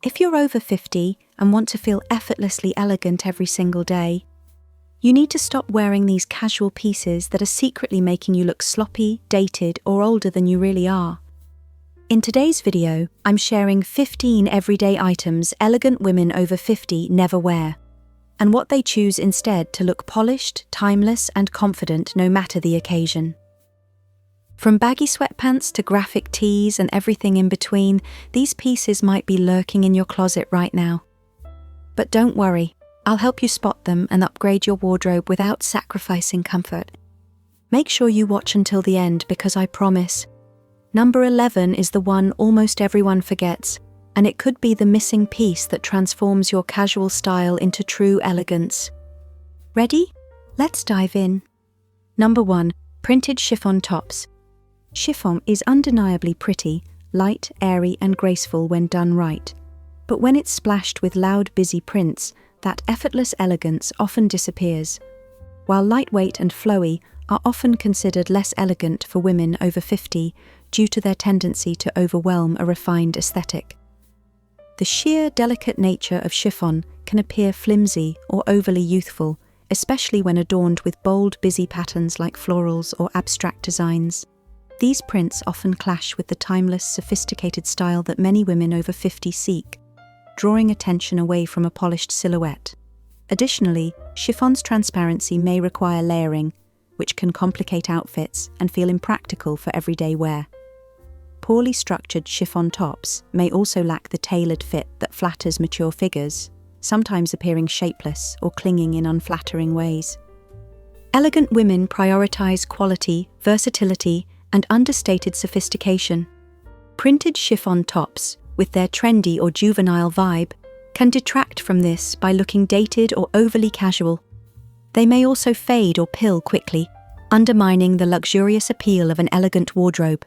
If you're over 50 and want to feel effortlessly elegant every single day, you need to stop wearing these casual pieces that are secretly making you look sloppy, dated, or older than you really are. In today's video, I'm sharing 15 everyday items elegant women over 50 never wear, and what they choose instead to look polished, timeless, and confident no matter the occasion. From baggy sweatpants to graphic tees and everything in between, these pieces might be lurking in your closet right now. But don't worry, I'll help you spot them and upgrade your wardrobe without sacrificing comfort. Make sure you watch until the end because I promise, number 11 is the one almost everyone forgets, and it could be the missing piece that transforms your casual style into true elegance. Ready? Let's dive in. Number 1. Printed chiffon tops. Chiffon is undeniably pretty, light, airy, and graceful when done right. But when it's splashed with loud, busy prints, that effortless elegance often disappears. While lightweight and flowy are often considered less elegant for women over 50 due to their tendency to overwhelm a refined aesthetic. The sheer, delicate nature of chiffon can appear flimsy or overly youthful, especially when adorned with bold, busy patterns like florals or abstract designs. These prints often clash with the timeless, sophisticated style that many women over 50 seek, drawing attention away from a polished silhouette. Additionally, chiffon's transparency may require layering, which can complicate outfits and feel impractical for everyday wear. Poorly structured chiffon tops may also lack the tailored fit that flatters mature figures, sometimes appearing shapeless or clinging in unflattering ways. Elegant women prioritize quality, versatility, and understated sophistication. Printed chiffon tops, with their trendy or juvenile vibe, can detract from this by looking dated or overly casual. They may also fade or pill quickly, undermining the luxurious appeal of an elegant wardrobe.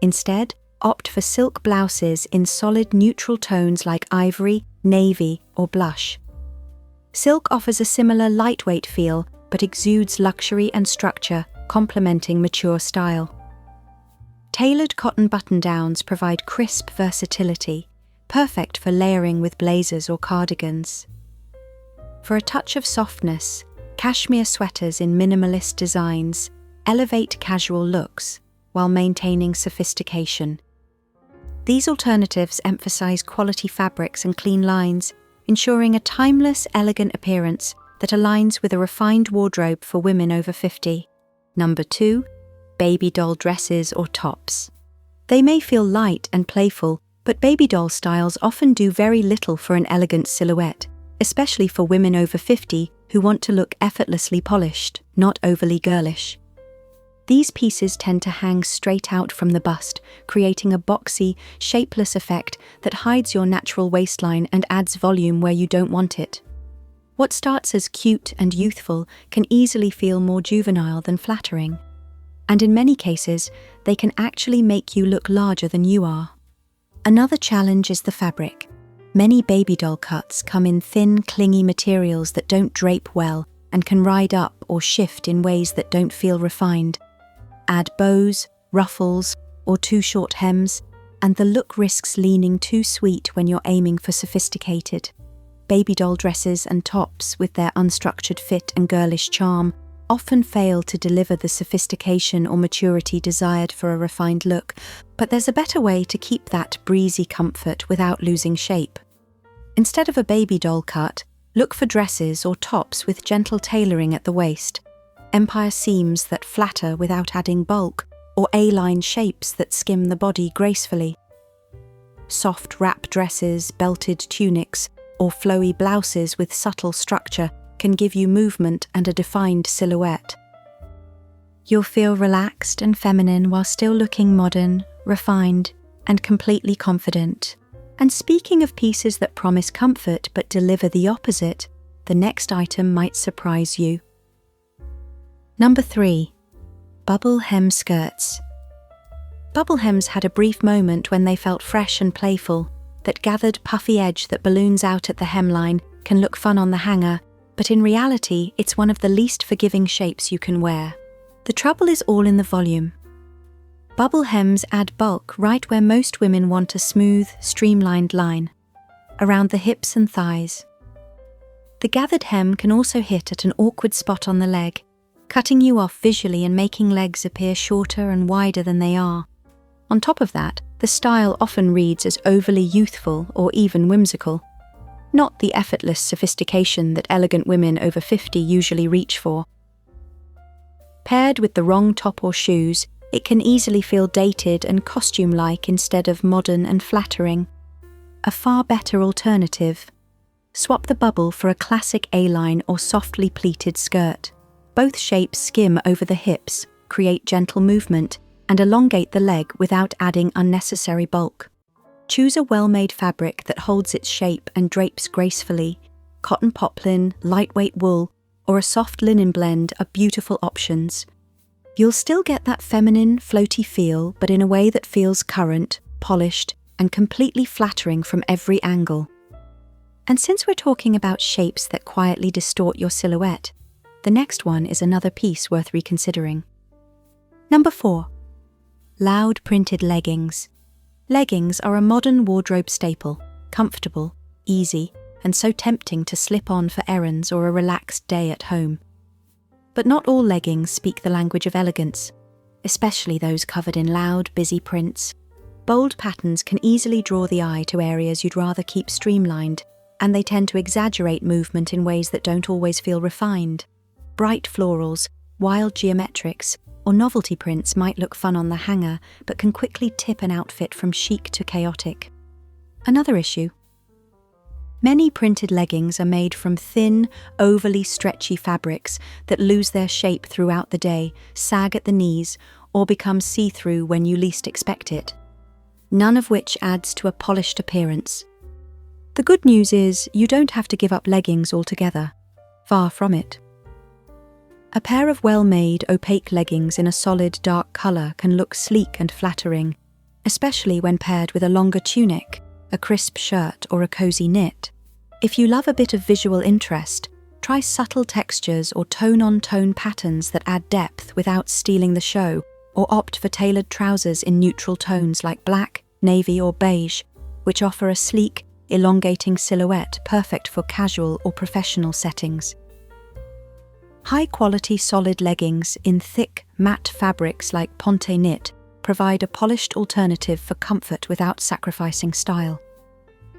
Instead, opt for silk blouses in solid neutral tones like ivory, navy, or blush. Silk offers a similar lightweight feel, but exudes luxury and structure, complementing mature style. Tailored cotton button-downs provide crisp versatility, perfect for layering with blazers or cardigans. For a touch of softness, cashmere sweaters in minimalist designs elevate casual looks while maintaining sophistication. These alternatives emphasize quality fabrics and clean lines, ensuring a timeless, elegant appearance that aligns with a refined wardrobe for women over 50. Number 2. Baby doll dresses or tops. They may feel light and playful, but baby doll styles often do very little for an elegant silhouette, especially for women over 50 who want to look effortlessly polished, not overly girlish. These pieces tend to hang straight out from the bust, creating a boxy, shapeless effect that hides your natural waistline and adds volume where you don't want it. What starts as cute and youthful can easily feel more juvenile than flattering. And in many cases, they can actually make you look larger than you are. Another challenge is the fabric. Many baby doll cuts come in thin, clingy materials that don't drape well and can ride up or shift in ways that don't feel refined. Add bows, ruffles, or too short hems, and the look risks leaning too sweet when you're aiming for sophisticated. Baby doll dresses and tops, with their unstructured fit and girlish charm, often fail to deliver the sophistication or maturity desired for a refined look, but there's a better way to keep that breezy comfort without losing shape. Instead of a baby doll cut, look for dresses or tops with gentle tailoring at the waist, empire seams that flatter without adding bulk, or A-line shapes that skim the body gracefully. Soft wrap dresses, belted tunics, or flowy blouses with subtle structure can give you movement and a defined silhouette. You'll feel relaxed and feminine while still looking modern, refined, and completely confident. And speaking of pieces that promise comfort but deliver the opposite, the next item might surprise you. Number 3. Bubble hem skirts. Bubble hems had a brief moment when they felt fresh and playful. That gathered puffy edge that balloons out at the hemline can look fun on the hanger, but in reality, it's one of the least forgiving shapes you can wear. The trouble is all in the volume. Bubble hems add bulk right where most women want a smooth, streamlined line. around the hips and thighs. The gathered hem can also hit at an awkward spot on the leg, cutting you off visually and making legs appear shorter and wider than they are. On top of that, the style often reads as overly youthful or even whimsical, not the effortless sophistication that elegant women over 50 usually reach for. Paired with the wrong top or shoes, it can easily feel dated and costume-like instead of modern and flattering. A far better alternative: swap the bubble for a classic A-line or softly pleated skirt. Both shapes skim over the hips, create gentle movement, and elongate the leg without adding unnecessary bulk. Choose a well-made fabric that holds its shape and drapes gracefully. Cotton poplin, lightweight wool, or a soft linen blend are beautiful options. You'll still get that feminine, floaty feel, but in a way that feels current, polished, and completely flattering from every angle. And since we're talking about shapes that quietly distort your silhouette, the next one is another piece worth reconsidering. Number 4. Loud printed leggings. Leggings are a modern wardrobe staple, comfortable, easy, and so tempting to slip on for errands or a relaxed day at home. But not all leggings speak the language of elegance, especially those covered in loud, busy prints. Bold patterns can easily draw the eye to areas you'd rather keep streamlined, and they tend to exaggerate movement in ways that don't always feel refined. Bright florals, wild geometrics, or novelty prints might look fun on the hanger, but can quickly tip an outfit from chic to chaotic. Another issue: many printed leggings are made from thin, overly stretchy fabrics that lose their shape throughout the day, sag at the knees, or become see-through when you least expect it. None of which adds to a polished appearance. The good news is you don't have to give up leggings altogether. Far from it. A pair of well-made, opaque leggings in a solid, dark colour can look sleek and flattering, especially when paired with a longer tunic, a crisp shirt, or a cozy knit. If you love a bit of visual interest, try subtle textures or tone-on-tone patterns that add depth without stealing the show, or opt for tailored trousers in neutral tones like black, navy, or beige, which offer a sleek, elongating silhouette perfect for casual or professional settings. High-quality solid leggings in thick, matte fabrics like ponte knit provide a polished alternative for comfort without sacrificing style.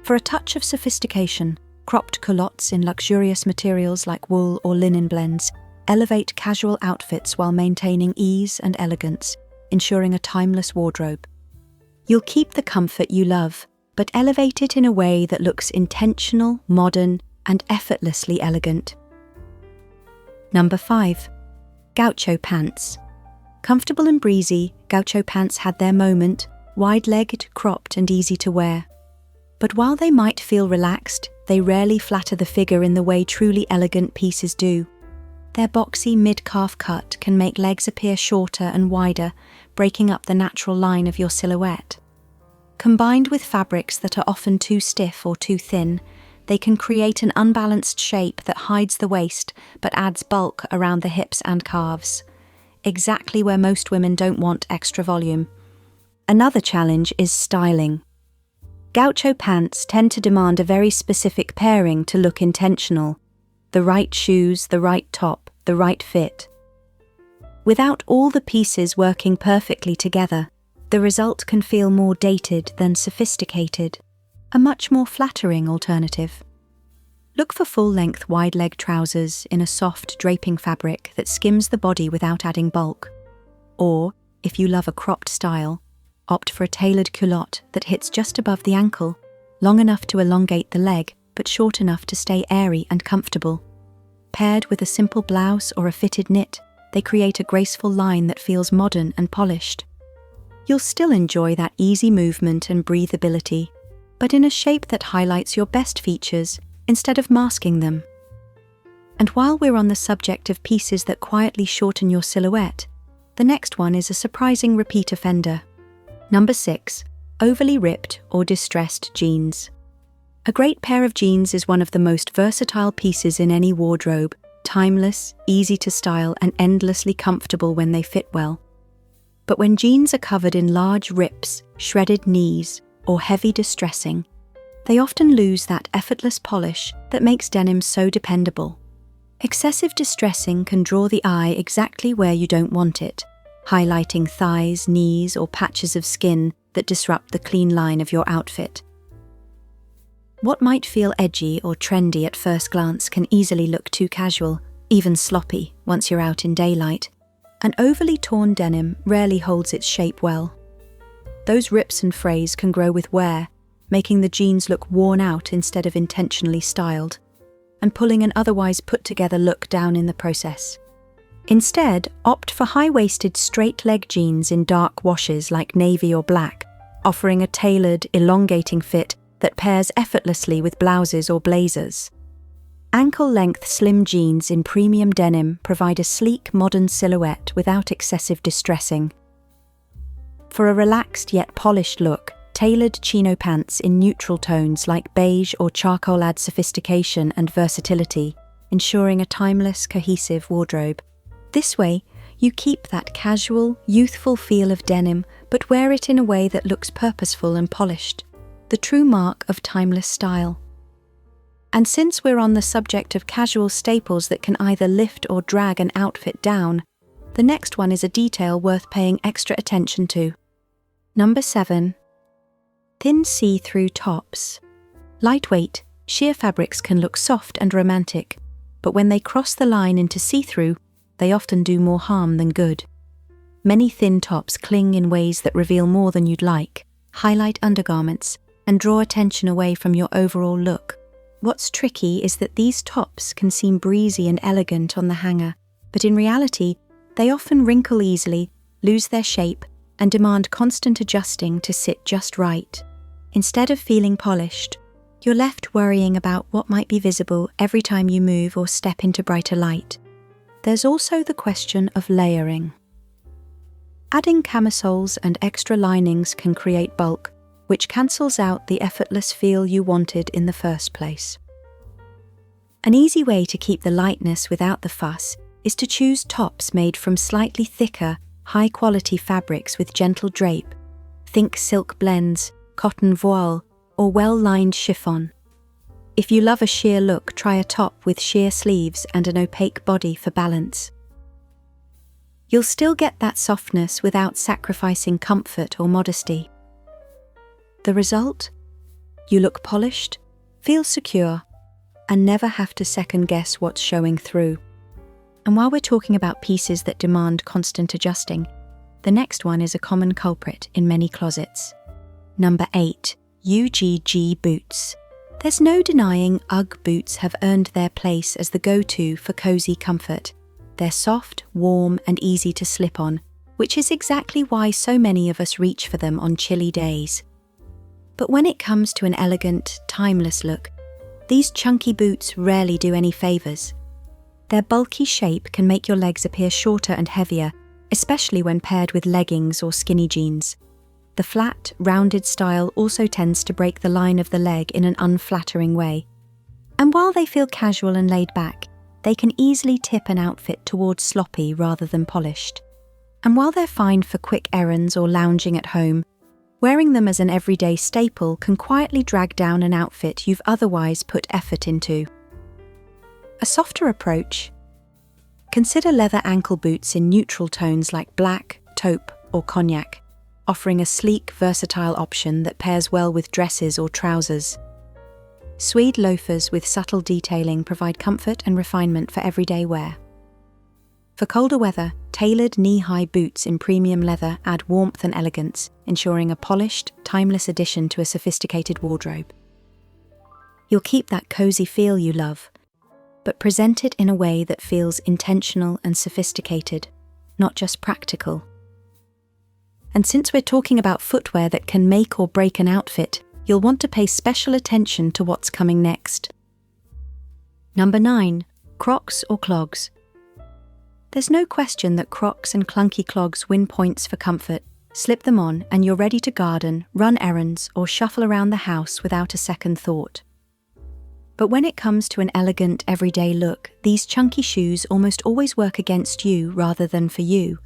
For a touch of sophistication, cropped culottes in luxurious materials like wool or linen blends elevate casual outfits while maintaining ease and elegance, ensuring a timeless wardrobe. You'll keep the comfort you love, but elevate it in a way that looks intentional, modern, and effortlessly elegant. Number 5. Gaucho pants. Comfortable and breezy, gaucho pants had their moment, wide-legged, cropped, and easy to wear. But while they might feel relaxed, they rarely flatter the figure in the way truly elegant pieces do. Their boxy mid-calf cut can make legs appear shorter and wider, breaking up the natural line of your silhouette. Combined with fabrics that are often too stiff or too thin, they can create an unbalanced shape that hides the waist but adds bulk around the hips and calves, exactly where most women don't want extra volume. Another challenge is styling. Gaucho pants tend to demand a very specific pairing to look intentional: the right shoes, the right top, the right fit. Without all the pieces working perfectly together, the result can feel more dated than sophisticated, a much more flattering alternative. Look for full-length wide-leg trousers in a soft draping fabric that skims the body without adding bulk. Or, if you love a cropped style, opt for a tailored culotte that hits just above the ankle, long enough to elongate the leg, but short enough to stay airy and comfortable. Paired with a simple blouse or a fitted knit, they create a graceful line that feels modern and polished. You'll still enjoy that easy movement and breathability, but in a shape that highlights your best features instead of masking them. And while we're on the subject of pieces that quietly shorten your silhouette, the next one is a surprising repeat offender. Number 6. Overly ripped or distressed jeans. A great pair of jeans is one of the most versatile pieces in any wardrobe, timeless, easy to style, and endlessly comfortable when they fit well. But when jeans are covered in large rips, shredded knees, or heavy distressing, they often lose that effortless polish that makes denim so dependable. Excessive distressing can draw the eye exactly where you don't want it, highlighting thighs, knees, or patches of skin that disrupt the clean line of your outfit. What might feel edgy or trendy at first glance can easily look too casual, even sloppy, once you're out in daylight. An overly torn denim rarely holds its shape well. Those rips and frays can grow with wear, making the jeans look worn out instead of intentionally styled, and pulling an otherwise put-together look down in the process. Instead, opt for high-waisted straight-leg jeans in dark washes like navy or black, offering a tailored, elongating fit that pairs effortlessly with blouses or blazers. Ankle-length slim jeans in premium denim provide a sleek, modern silhouette without excessive distressing. For a relaxed yet polished look, tailored chino pants in neutral tones like beige or charcoal add sophistication and versatility, ensuring a timeless, cohesive wardrobe. This way, you keep that casual, youthful feel of denim, but wear it in a way that looks purposeful and polished, the true mark of timeless style. And since we're on the subject of casual staples that can either lift or drag an outfit down, the next one is a detail worth paying extra attention to. Number 7. Thin see-through tops. Lightweight, sheer fabrics can look soft and romantic, but when they cross the line into see-through, they often do more harm than good. Many thin tops cling in ways that reveal more than you'd like, highlight undergarments, and draw attention away from your overall look. What's tricky is that these tops can seem breezy and elegant on the hanger, but in reality, they often wrinkle easily, lose their shape, and demand constant adjusting to sit just right. Instead of feeling polished, you're left worrying about what might be visible every time you move or step into brighter light. There's also the question of layering. Adding camisoles and extra linings can create bulk, which cancels out the effortless feel you wanted in the first place. An easy way to keep the lightness without the fuss is to choose tops made from slightly thicker, high-quality fabrics with gentle drape. Think silk blends, cotton voile, or well-lined chiffon. If you love a sheer look, try a top with sheer sleeves and an opaque body for balance. You'll still get that softness without sacrificing comfort or modesty. The result? You look polished, feel secure, and never have to second-guess what's showing through. And while we're talking about pieces that demand constant adjusting, the next one is a common culprit in many closets. Number 8. UGG boots. There's no denying UGG boots have earned their place as the go-to for cozy comfort. They're soft, warm, and easy to slip on, which is exactly why so many of us reach for them on chilly days. But when it comes to an elegant, timeless look, these chunky boots rarely do any favours. Their bulky shape can make your legs appear shorter and heavier, especially when paired with leggings or skinny jeans. The flat, rounded style also tends to break the line of the leg in an unflattering way. And while they feel casual and laid back, they can easily tip an outfit towards sloppy rather than polished. And while they're fine for quick errands or lounging at home, wearing them as an everyday staple can quietly drag down an outfit you've otherwise put effort into. A softer approach? Consider leather ankle boots in neutral tones like black, taupe, or cognac, offering a sleek, versatile option that pairs well with dresses or trousers. Suede loafers with subtle detailing provide comfort and refinement for everyday wear. For colder weather, tailored knee-high boots in premium leather add warmth and elegance, ensuring a polished, timeless addition to a sophisticated wardrobe. You'll keep that cozy feel you love, but present it in a way that feels intentional and sophisticated, not just practical. And since we're talking about footwear that can make or break an outfit, you'll want to pay special attention to what's coming next. Number 9. Crocs or clogs. There's no question that Crocs and clunky clogs win points for comfort. Slip them on and you're ready to garden, run errands, or shuffle around the house without a second thought. But when it comes to an elegant, everyday look, these chunky shoes almost always work against you rather than for you.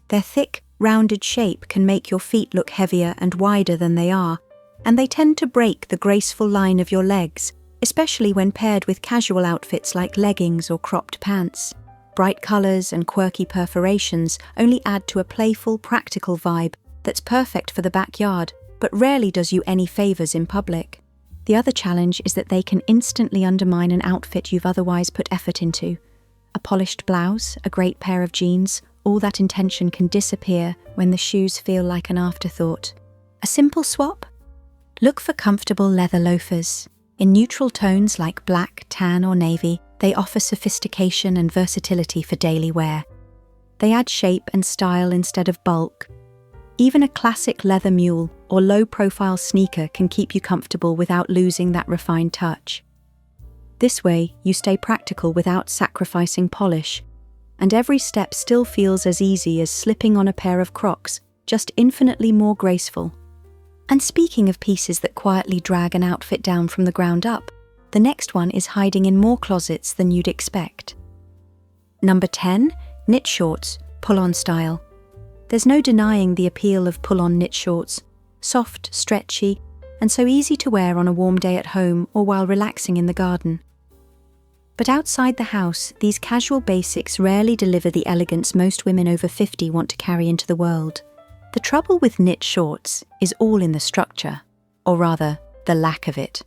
Their thick, rounded shape can make your feet look heavier and wider than they are, and they tend to break the graceful line of your legs, especially when paired with casual outfits like leggings or cropped pants. Bright colors and quirky perforations only add to a playful, practical vibe that's perfect for the backyard, but rarely does you any favors in public. The other challenge is that they can instantly undermine an outfit you've otherwise put effort into. A polished blouse, a great pair of jeans, all that intention can disappear when the shoes feel like an afterthought. A simple swap? Look for comfortable leather loafers. In neutral tones like black, tan, or navy, they offer sophistication and versatility for daily wear. They add shape and style instead of bulk. Even a classic leather mule or low-profile sneaker can keep you comfortable without losing that refined touch. This way, you stay practical without sacrificing polish, and every step still feels as easy as slipping on a pair of Crocs, just infinitely more graceful. And speaking of pieces that quietly drag an outfit down from the ground up, the next one is hiding in more closets than you'd expect. Number 10, knit shorts, pull-on style. There's no denying the appeal of pull-on knit shorts, soft, stretchy, and so easy to wear on a warm day at home or while relaxing in the garden. But outside the house, these casual basics rarely deliver the elegance most women over 50 want to carry into the world. The trouble with knit shorts is all in the structure, or rather, the lack of it.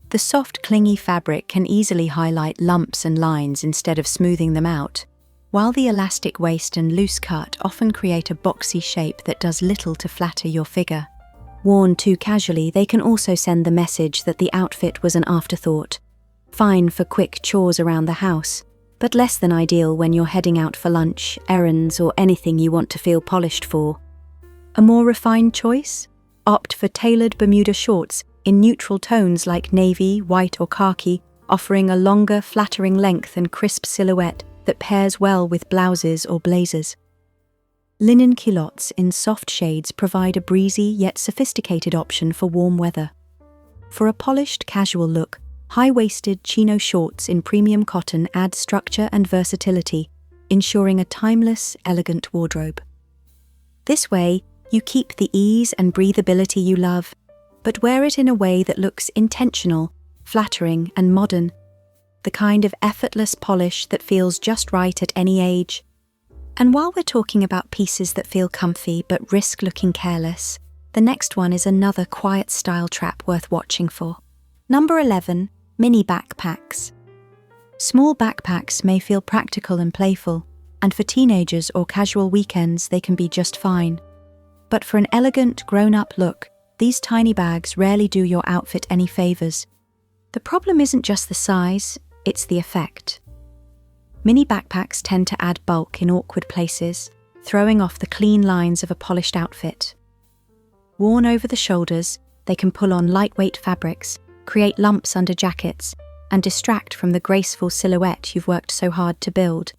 The soft, clingy fabric can easily highlight lumps and lines instead of smoothing them out, while the elastic waist and loose cut often create a boxy shape that does little to flatter your figure. Worn too casually, they can also send the message that the outfit was an afterthought, fine for quick chores around the house, but less than ideal when you're heading out for lunch, errands, or anything you want to feel polished for. A more refined choice? Opt for tailored Bermuda shorts in neutral tones like navy, white, or khaki, offering a longer, flattering length and crisp silhouette that pairs well with blouses or blazers. Linen culottes in soft shades provide a breezy yet sophisticated option for warm weather. For a polished, casual look, high-waisted chino shorts in premium cotton add structure and versatility, ensuring a timeless, elegant wardrobe. This way, you keep the ease and breathability you love, but wear it in a way that looks intentional, flattering, and modern, the kind of effortless polish that feels just right at any age. And while we're talking about pieces that feel comfy but risk looking careless, the next one is another quiet style trap worth watching for. Number 11, mini backpacks. Small backpacks may feel practical and playful, and for teenagers or casual weekends they can be just fine. But for an elegant, grown-up look, these tiny bags rarely do your outfit any favors. The problem isn't just the size, it's the effect. Mini backpacks tend to add bulk in awkward places, throwing off the clean lines of a polished outfit. Worn over the shoulders, they can pull on lightweight fabrics, create lumps under jackets, and distract from the graceful silhouette you've worked so hard to build.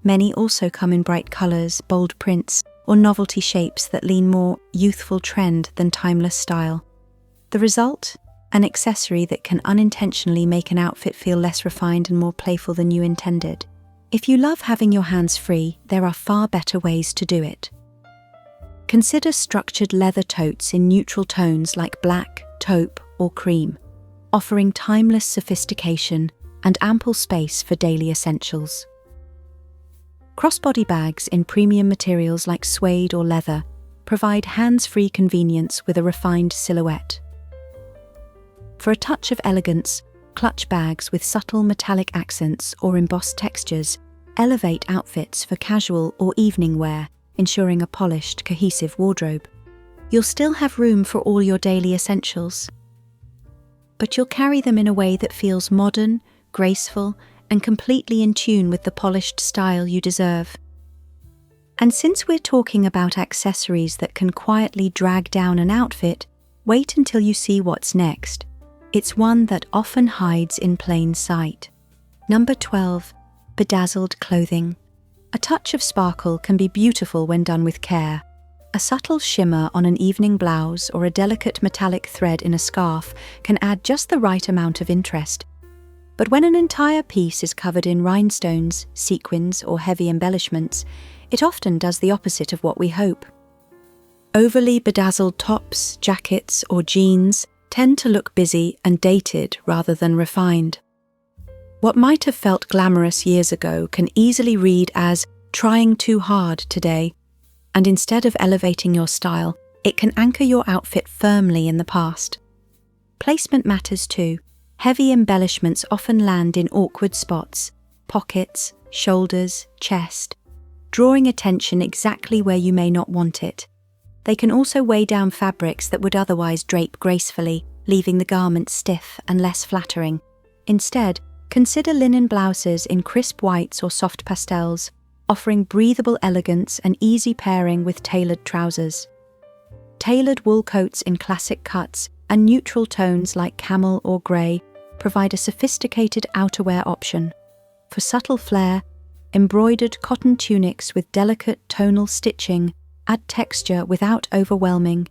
Many also come in bright colors, bold prints, or novelty shapes that lean more youthful trend than timeless style. The result? An accessory that can unintentionally make an outfit feel less refined and more playful than you intended. If you love having your hands free, there are far better ways to do it. Consider structured leather totes in neutral tones like black, taupe, or cream, offering timeless sophistication and ample space for daily essentials. Crossbody bags in premium materials like suede or leather provide hands-free convenience with a refined silhouette. For a touch of elegance, clutch bags with subtle metallic accents or embossed textures elevate outfits for casual or evening wear, ensuring a polished, cohesive wardrobe. You'll still have room for all your daily essentials, but you'll carry them in a way that feels modern, graceful, and completely in tune with the polished style you deserve. And since we're talking about accessories that can quietly drag down an outfit, wait until you see what's next. It's one that often hides in plain sight. Number 12, bedazzled clothing. A touch of sparkle can be beautiful when done with care. A subtle shimmer on an evening blouse or a delicate metallic thread in a scarf can add just the right amount of interest. But when an entire piece is covered in rhinestones, sequins, or heavy embellishments, it often does the opposite of what we hope. Overly bedazzled tops, jackets, or jeans tend to look busy and dated rather than refined. What might have felt glamorous years ago can easily read as trying too hard today, and instead of elevating your style, it can anchor your outfit firmly in the past. Placement matters too. Heavy embellishments often land in awkward spots, pockets, shoulders, chest, drawing attention exactly where you may not want it. They can also weigh down fabrics that would otherwise drape gracefully, leaving the garment stiff and less flattering. Instead, consider linen blouses in crisp whites or soft pastels, offering breathable elegance and easy pairing with tailored trousers. Tailored wool coats in classic cuts and neutral tones like camel or grey provide a sophisticated outerwear option. For subtle flair, embroidered cotton tunics with delicate tonal stitching add texture without overwhelming,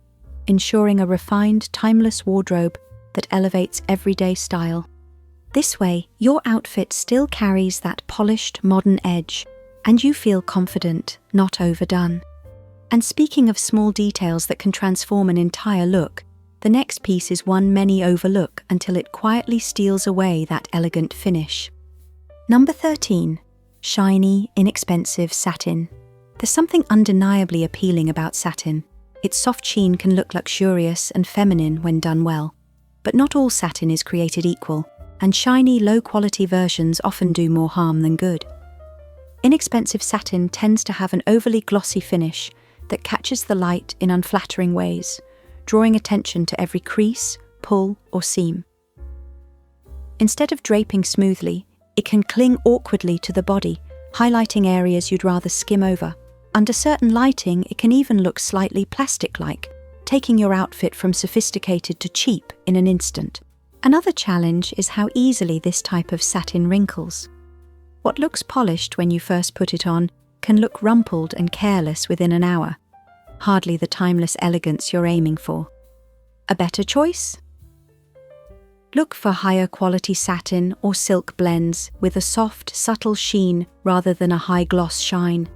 ensuring a refined, timeless wardrobe that elevates everyday style. This way, your outfit still carries that polished, modern edge, and you feel confident, not overdone. And speaking of small details that can transform an entire look, the next piece is one many overlook until it quietly steals away that elegant finish. Number 13. Shiny, inexpensive satin. There's something undeniably appealing about satin. Its soft sheen can look luxurious and feminine when done well. But not all satin is created equal, and shiny, low-quality versions often do more harm than good. Inexpensive satin tends to have an overly glossy finish that catches the light in unflattering ways, drawing attention to every crease, pull, or seam. Instead of draping smoothly, it can cling awkwardly to the body, highlighting areas you'd rather skim over. Under certain lighting, it can even look slightly plastic-like, taking your outfit from sophisticated to cheap in an instant. Another challenge is how easily this type of satin wrinkles. What looks polished when you first put it on can look rumpled and careless within an hour. Hardly the timeless elegance you're aiming for. A better choice? Look for higher quality satin or silk blends with a soft, subtle sheen rather than a high gloss shine.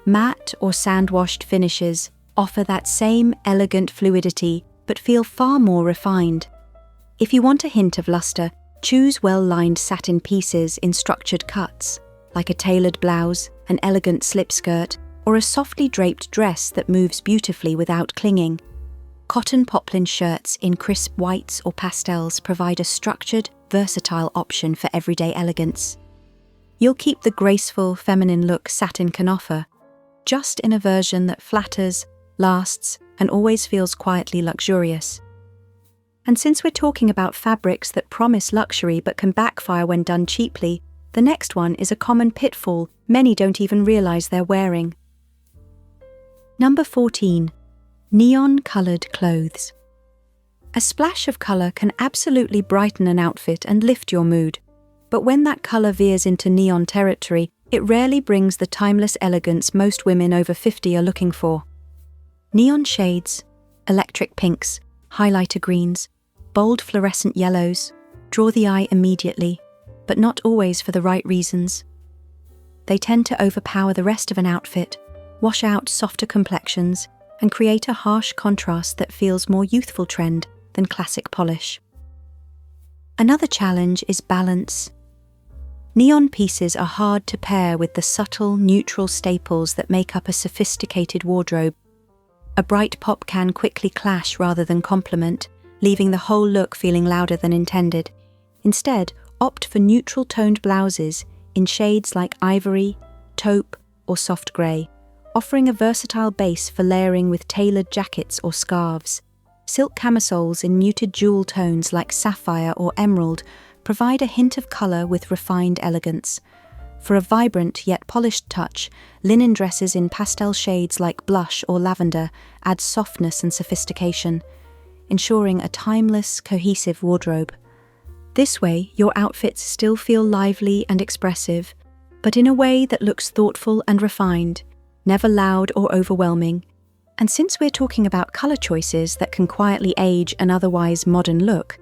Matte or sand-washed finishes offer that same elegant fluidity but feel far more refined. If you want a hint of luster, choose well-lined satin pieces in structured cuts, like a tailored blouse, an elegant slip skirt, or a softly draped dress that moves beautifully without clinging. Cotton poplin shirts in crisp whites or pastels provide a structured, versatile option for everyday elegance. You'll keep the graceful, feminine look satin can offer, just in a version that flatters, lasts, and always feels quietly luxurious. And since we're talking about fabrics that promise luxury but can backfire when done cheaply, the next one is a common pitfall many don't even realize they're wearing. Number 14. Neon-colored clothes. A splash of color can absolutely brighten an outfit and lift your mood, but when that color veers into neon territory, it rarely brings the timeless elegance most women over 50 are looking for. Neon shades, electric pinks, highlighter greens, bold fluorescent yellows draw the eye immediately, but not always for the right reasons. They tend to overpower the rest of an outfit, wash out softer complexions, and create a harsh contrast that feels more youthful trend than classic polish. Another challenge is balance. Neon pieces are hard to pair with the subtle, neutral staples that make up a sophisticated wardrobe. A bright pop can quickly clash rather than complement, leaving the whole look feeling louder than intended. Instead, opt for neutral-toned blouses in shades like ivory, taupe, or soft grey, offering a versatile base for layering with tailored jackets or scarves. Silk camisoles in muted jewel tones like sapphire or emerald provide a hint of colour with refined elegance. For a vibrant yet polished touch, linen dresses in pastel shades like blush or lavender add softness and sophistication, ensuring a timeless, cohesive wardrobe. This way, your outfits still feel lively and expressive, but in a way that looks thoughtful and refined, never loud or overwhelming. And since we're talking about colour choices that can quietly age an otherwise modern look,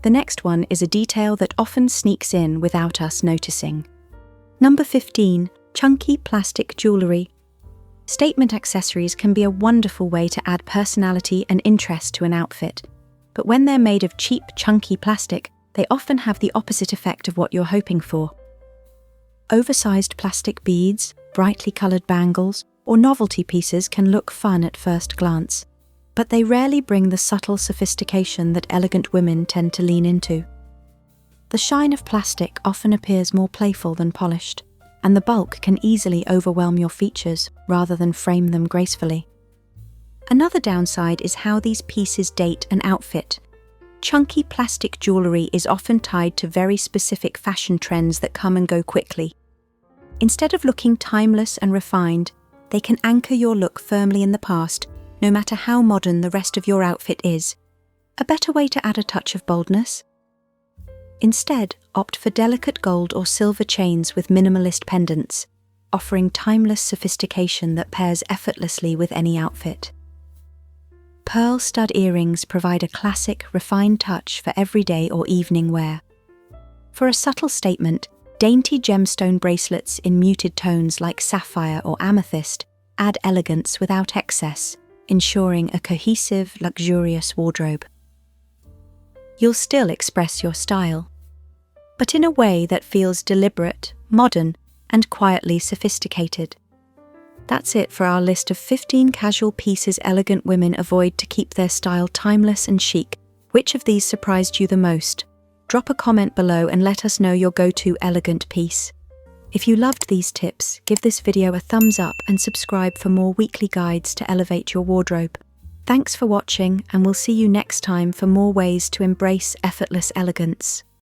the next one is a detail that often sneaks in without us noticing. Number 15. Chunky plastic jewellery. Statement accessories can be a wonderful way to add personality and interest to an outfit, but when they're made of cheap, chunky plastic, they often have the opposite effect of what you're hoping for. Oversized plastic beads, brightly colored bangles, or novelty pieces can look fun at first glance, but they rarely bring the subtle sophistication that elegant women tend to lean into. The shine of plastic often appears more playful than polished, and the bulk can easily overwhelm your features rather than frame them gracefully. Another downside is how these pieces date an outfit. Chunky plastic jewelry is often tied to very specific fashion trends that come and go quickly. Instead of looking timeless and refined, they can anchor your look firmly in the past, no matter how modern the rest of your outfit is. A better way to add a touch of boldness? Instead, opt for delicate gold or silver chains with minimalist pendants, offering timeless sophistication that pairs effortlessly with any outfit. Pearl stud earrings provide a classic, refined touch for everyday or evening wear. For a subtle statement, dainty gemstone bracelets in muted tones like sapphire or amethyst add elegance without excess, ensuring a cohesive, luxurious wardrobe. You'll still express your style, but in a way that feels deliberate, modern, and quietly sophisticated. That's it for our list of 15 casual pieces elegant women avoid to keep their style timeless and chic. Which of these surprised you the most? Drop a comment below and let us know your go-to elegant piece. If you loved these tips, give this video a thumbs up and subscribe for more weekly guides to elevate your wardrobe. Thanks for watching, and we'll see you next time for more ways to embrace effortless elegance.